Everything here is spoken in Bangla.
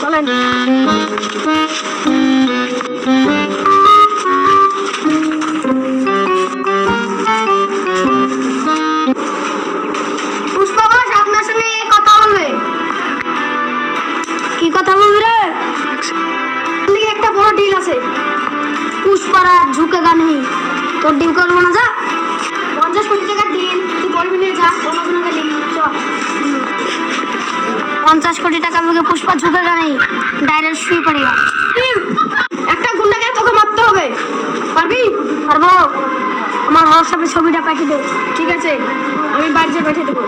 চলেন। পুষ্পা বস আপনার সঙ্গে কথা বলবে। কি কথা বলবি রে? একটা বড় ডিল আছে। পুষ্পারা ঝুঁকেগা নেই। তোর ডিল করবো না, যা। 50 কোটি টাকার ডিল তুই বলবি না, যা। 50 কোটি টাকা মুখে পুষ্পা ঝুঁকেগা নেই, ডাইরেক্ট শুয়ে পড়েগা। একটা গুন্ডাকে তোকে মারতে হবে। পারবি? পারবো। আমার হোয়াটসঅ্যাপে ছবিটা পাঠিয়ে দে। ঠিক আছে, আমি বাড়িতে পাঠিয়ে দেবো।